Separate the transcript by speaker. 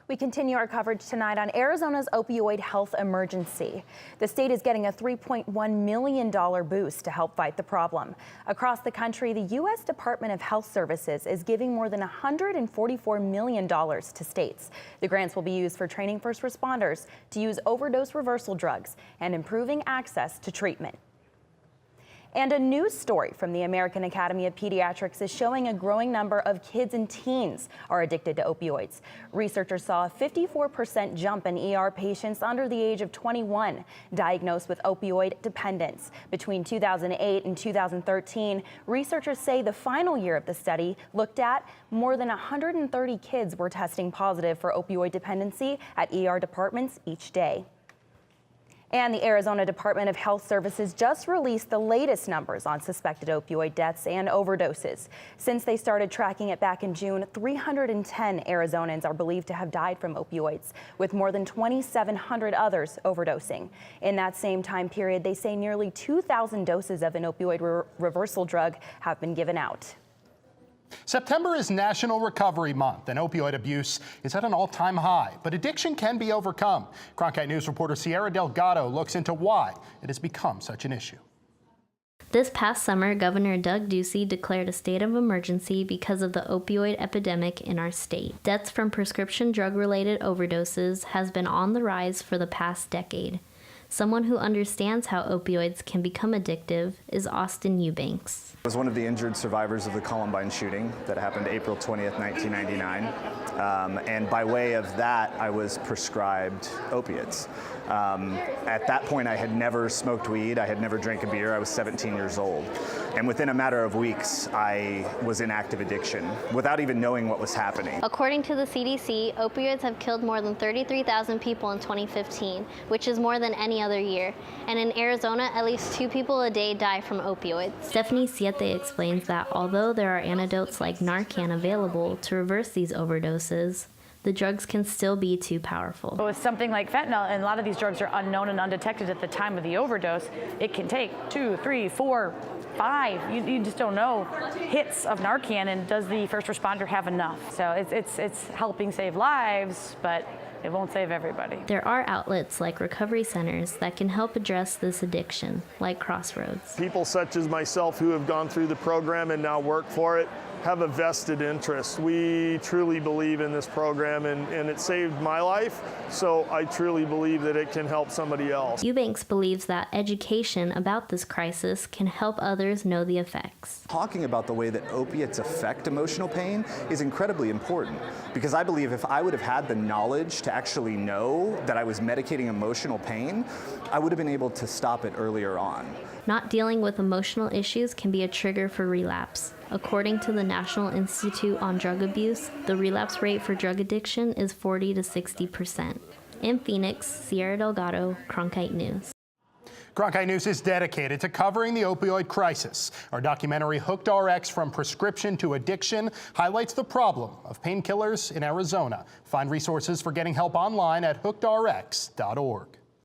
Speaker 1: We continue our coverage tonight on Arizona's opioid health emergency. The state is getting a $3.1 million boost to help fight the problem. Across the country, the U.S. Department of Health Services is giving more than $144 million to states. The grants will be used for training first responders to use overdose reversal drugs and improving access to treatment. And a news story from the American Academy of Pediatrics is showing a growing number of kids and teens are addicted to opioids. Researchers saw a 54% jump in ER patients under the age of 21 diagnosed with opioid dependence. Between 2008 and 2013, researchers say the final year of the study looked at more than 130 kids were testing positive for opioid dependency at ER departments each day. And the Arizona Department of Health Services just released the latest numbers on suspected opioid deaths and overdoses. Since they started tracking it back in June, 310 Arizonans are believed to have died from opioids, with more than 2,700 others overdosing. In that same time period, they say nearly 2,000 doses of an opioid reversal drug have been given out.
Speaker 2: September is National Recovery Month, and opioid abuse is at an all-time high, but addiction can be overcome. Cronkite News reporter Ciara Delgado looks into why it has become such an issue.
Speaker 3: This past summer, Governor Doug Ducey declared a state of emergency because of the opioid epidemic in our state. Deaths from prescription drug-related overdoses has been on the rise for the past decade. Someone who understands how opioids can become addictive is Austin Eubanks.
Speaker 4: I was one of the injured survivors of the Columbine shooting that happened April 20th, 1999. And by way of that, I was prescribed opiates. At that point, I had never smoked weed. I had never drank a beer. I was 17 years old. And within a matter of weeks, I was in active addiction without even knowing what was happening.
Speaker 3: According to the CDC, opioids have killed more than 33,000 people in 2015, which is more than any other year. And in Arizona, at least 2 people a day die from opioids. Stephanie SIETE explains that although there are antidotes like Narcan available to reverse these overdoses, the drugs can still be too powerful.
Speaker 5: With something like fentanyl, and a lot of these drugs are unknown and undetected at the time of the overdose, it can take 2, 3, 4, 5. You just don't know hits of Narcan, and does the first responder have enough? So it's helping save lives, but it won't save everybody.
Speaker 3: There are outlets like recovery centers that can help address this addiction, like CROSSROADS.
Speaker 6: People such as myself who have gone through the program and now work for it have a vested interest. We truly believe in this program, and it saved my life, so I truly believe that it can help somebody else.
Speaker 3: Eubanks believes that education about this crisis can help others know the effects.
Speaker 4: Talking about the way that opiates affect emotional pain is incredibly important, because I believe if I would have had the knowledge to actually know that I was medicating emotional pain, I would have been able to stop it earlier on.
Speaker 3: Not dealing with emotional issues can be a trigger for relapse. According to the National Institute on Drug Abuse, the relapse rate for drug addiction is 40 to 60%. In Phoenix, Ciara Delgado, Cronkite News.
Speaker 2: Cronkite News is dedicated to covering the opioid crisis. Our documentary, Hooked RX From Prescription to Addiction, highlights the problem of painkillers in Arizona. Find resources for getting help online at hookedrx.org.